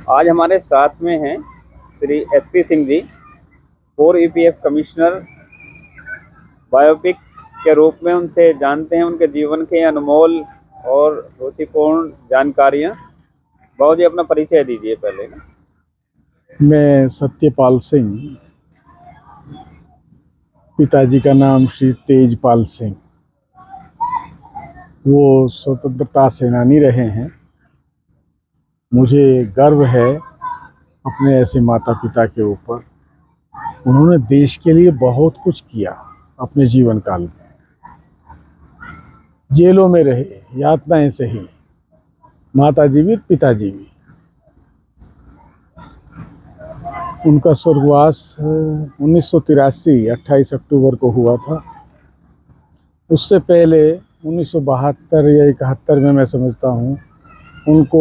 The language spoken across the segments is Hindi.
आज हमारे साथ में हैं श्री एसपी सिंह जी, पूर्व ईपीएफ कमिश्नर। बायोपिक के रूप में उनसे जानते हैं उनके जीवन के अनमोल और रुचिपूर्ण जानकारियां। बाबू जी, अपना परिचय दीजिए पहले ना। मैं सत्यपाल सिंह, पिताजी का नाम श्री तेजपाल सिंह। वो स्वतंत्रता सेनानी रहे हैं। मुझे गर्व है अपने ऐसे माता पिता के ऊपर। उन्होंने देश के लिए बहुत कुछ किया अपने जीवन काल में। जेलों में रहे, यातनाएं सही, माताजी भी पिताजी भी। उनका स्वर्गवास 1983 28 अक्टूबर को हुआ था। उससे पहले 1972 या 71 में मैं समझता हूँ उनको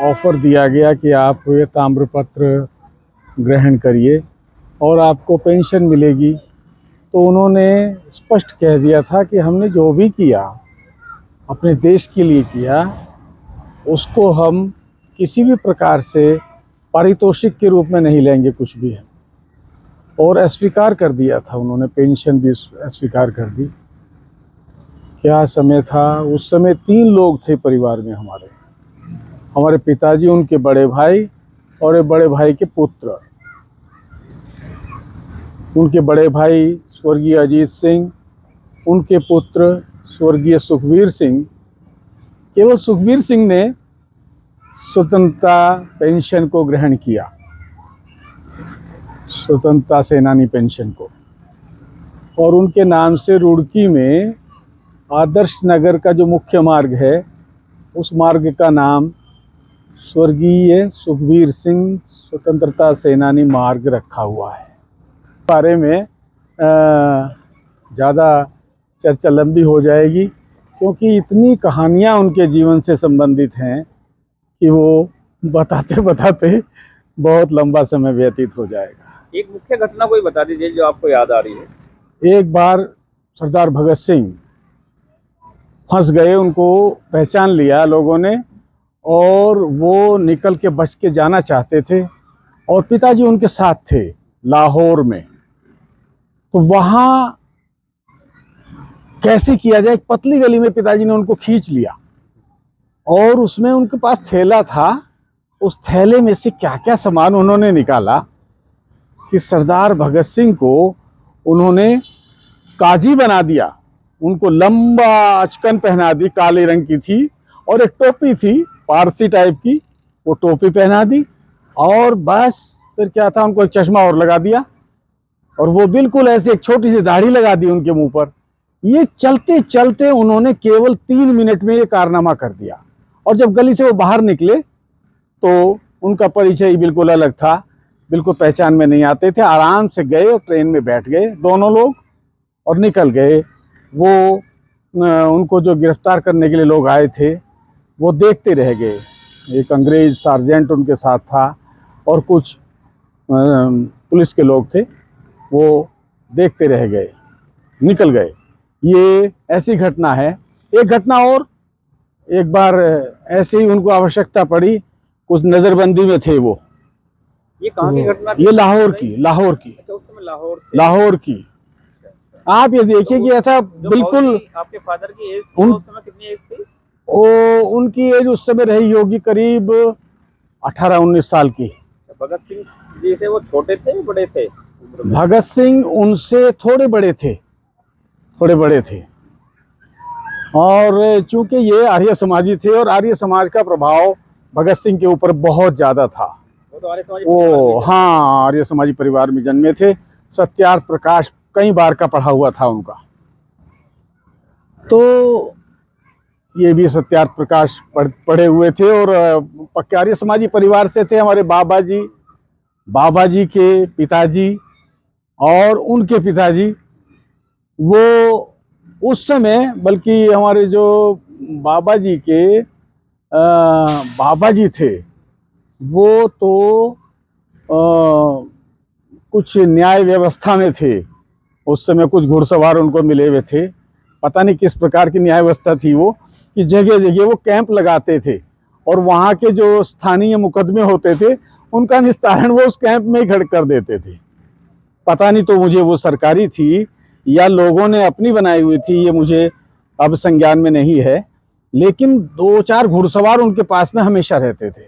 ऑफ़र दिया गया कि आप ये ताम्रपत्र ग्रहण करिए और आपको पेंशन मिलेगी। तो उन्होंने स्पष्ट कह दिया था कि हमने जो भी किया अपने देश के लिए किया, उसको हम किसी भी प्रकार से पारितोषिक के रूप में नहीं लेंगे कुछ भी। और अस्वीकार कर दिया था उन्होंने, पेंशन भी अस्वीकार कर दी। क्या समय था उस समय! 3 लोग थे परिवार में हमारे पिताजी, उनके बड़े भाई और एक बड़े भाई के पुत्र। उनके बड़े भाई स्वर्गीय अजीत सिंह, उनके पुत्र स्वर्गीय सुखवीर सिंह। केवल सुखवीर सिंह ने स्वतंत्रता पेंशन को ग्रहण किया, स्वतंत्रता सेनानी पेंशन को। और उनके नाम से रुड़की में आदर्श नगर का जो मुख्य मार्ग है, उस मार्ग का नाम स्वर्गीय सुखवीर सिंह स्वतंत्रता सेनानी मार्ग रखा हुआ है। बारे में ज़्यादा चर्चा लंबी हो जाएगी, क्योंकि इतनी कहानियाँ उनके जीवन से संबंधित हैं कि वो बताते बताते बहुत लंबा समय व्यतीत हो जाएगा। एक मुख्य घटना कोई बता दीजिए जो आपको याद आ रही है। एक बार सरदार भगत सिंह फंस गए, उनको पहचान लिया लोगों ने और वो निकल के बच के जाना चाहते थे और पिताजी उनके साथ थे लाहौर में। तो वहाँ कैसे किया जाए, एक पतली गली में पिताजी ने उनको खींच लिया और उसमें उनके पास थैला था। उस थैले में से क्या क्या सामान उन्होंने निकाला कि सरदार भगत सिंह को उन्होंने काजी बना दिया। उनको लंबा अचकन पहना दी, काले रंग की थी, और एक टोपी थी पारसी टाइप की, वो टोपी पहना दी। और बस फिर क्या था, उनको एक चश्मा और लगा दिया और वो बिल्कुल ऐसे एक छोटी सी दाढ़ी लगा दी उनके मुंह पर। ये चलते चलते उन्होंने केवल 3 मिनट में ये कारनामा कर दिया। और जब गली से वो बाहर निकले तो उनका परिचय ही बिल्कुल अलग था, बिल्कुल पहचान में नहीं आते थे। आराम से गए और ट्रेन में बैठ गए दोनों लोग और निकल गए। वो उनको जो गिरफ्तार करने के लिए लोग आए थे वो देखते रह गए। एक अंग्रेज सार्जेंट उनके साथ था और कुछ पुलिस के लोग थे, वो देखते रह गए, निकल गए। ये ऐसी घटना है। एक घटना और, एक बार ऐसे ही उनको आवश्यकता पड़ी, कुछ नज़रबंदी में थे वो। ये कहाँ की घटना थी? ये लाहौर की। अच्छा, उस समय लाहौर की। आप ये देखिए कि ऐसा बिल्कुल। आपके फादर की एज थी उस समय कितनी एज थी? उनकी एज उस समय रही होगी करीब 18-19 साल की। भगत सिंह जी से वो छोटे थे, बड़े थे? भगत सिंह उनसे थोड़े बड़े थे, थोड़े बड़े थे। और चूंकि ये आर्य समाजी थे और आर्य समाज का प्रभाव भगत सिंह के ऊपर बहुत ज़्यादा था। वो तो आर्य समाजी हाँ, आर्य समाजी परिवार में जन्मे थे। सत्यार्थ प्रकाश कई बार का पढ़ा हुआ था उनका। तो ये भी सत्यार्थ प्रकाश पढ़े हुए थे और पक्के आर्य समाजी परिवार से थे। हमारे बाबा जी के पिताजी और उनके पिताजी, वो उस समय, बल्कि हमारे जो बाबा जी के बाबा जी थे वो तो कुछ न्याय व्यवस्था में थे। उस समय कुछ घुड़सवार उनको मिले हुए थे, पता नहीं किस प्रकार की न्याय व्यवस्था थी वो, कि जगह जगह वो कैंप लगाते थे और वहाँ के जो स्थानीय मुकदमे होते थे उनका निस्तारण वो उस कैंप में ही खड़ कर देते थे। पता नहीं तो मुझे वो सरकारी थी या लोगों ने अपनी बनाई हुई थी, ये मुझे अब संज्ञान में नहीं है, लेकिन 2-4 घुड़सवार उनके पास में हमेशा रहते थे,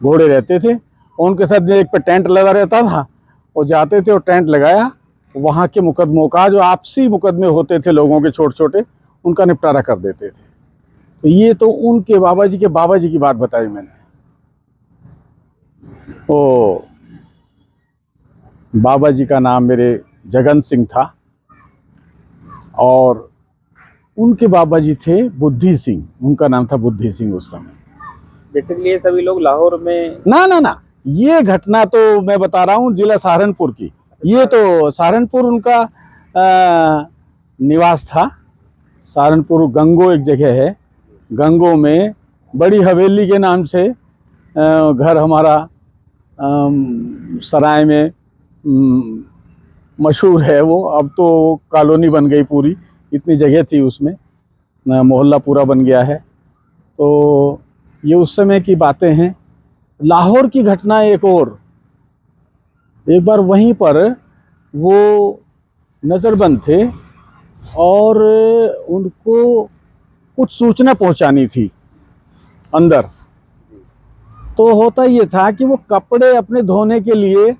घोड़े रहते थे। उनके साथ एक पे टेंट लगा रहता था, वो जाते थे और टेंट लगाया, वहाँ के मुकदमों का जो आपसी मुकदमे होते थे लोगों के छोटे छोटे, उनका निपटारा कर देते थे। तो ये तो उनके बाबा जी की बात बताई मैंने। ओ बाबा जी का नाम मेरे जगन सिंह था और उनके बाबा जी थे बुद्धि सिंह, उनका नाम था बुद्धि सिंह उस समय। बेसिकली ये सभी लोग लाहौर में? ना, ये घटना तो मैं बता रहा हूँ जिला सहारनपुर की। ये तो सहारनपुर उनका निवास था। सहारनपुर गंगो एक जगह है, गंगो में बड़ी हवेली के नाम से घर हमारा सराय में मशहूर है वो। अब तो कॉलोनी बन गई पूरी, इतनी जगह थी उसमें, मोहल्ला पूरा बन गया है। तो ये उस समय की बातें हैं। लाहौर की घटना एक और, एक बार वहीं पर वो नज़रबंद थे और उनको कुछ सूचना पहुंचानी थी अंदर। तो होता ये था कि वो कपड़े अपने धोने के लिए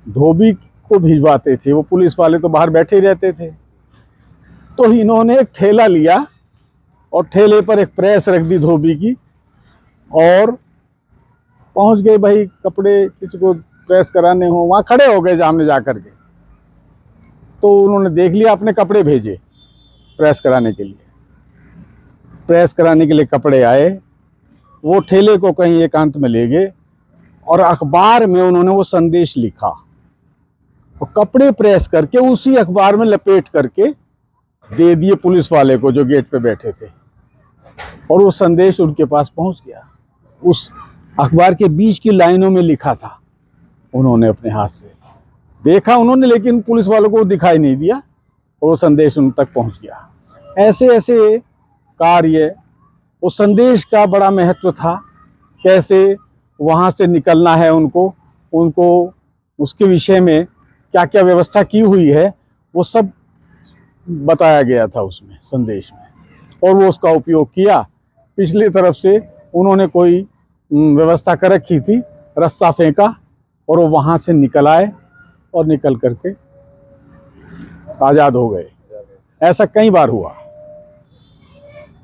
धोबी को भिजवाते थे, वो पुलिस वाले तो बाहर बैठे ही रहते थे। तो इन्होंने एक ठेला लिया और ठेले पर एक प्रेस रख दी धोबी की और पहुंच गए, भाई कपड़े किसी को प्रेस कराने हो, वहाँ खड़े हो गए सामने जा कर के। तो उन्होंने देख लिया, अपने कपड़े भेजे प्रेस कराने के लिए। प्रेस कराने के लिए कपड़े आए, वो ठेले को कहीं एकांत में ले गए और अखबार में उन्होंने वो संदेश लिखा और कपड़े प्रेस करके उसी अखबार में लपेट करके दे दिए पुलिस वाले को जो गेट पे बैठे थे। और वो संदेश उनके पास पहुंच गया। उस अखबार के बीच की लाइनों में लिखा था, उन्होंने अपने हाथ से देखा उन्होंने, लेकिन पुलिस वालों को दिखाई नहीं दिया और वो संदेश उन तक पहुंच गया। ऐसे ऐसे कार्य, उस संदेश का बड़ा महत्व था, कैसे वहाँ से निकलना है उनको उसके विषय में क्या क्या व्यवस्था की हुई है, वो सब बताया गया था उसमें संदेश में। और वो उसका उपयोग किया। पिछली तरफ से उन्होंने कोई व्यवस्था कर रखी थी, रास्ता फेंका और वो वहाँ से निकल आए और निकल करके आज़ाद हो गए। ऐसा कई बार हुआ।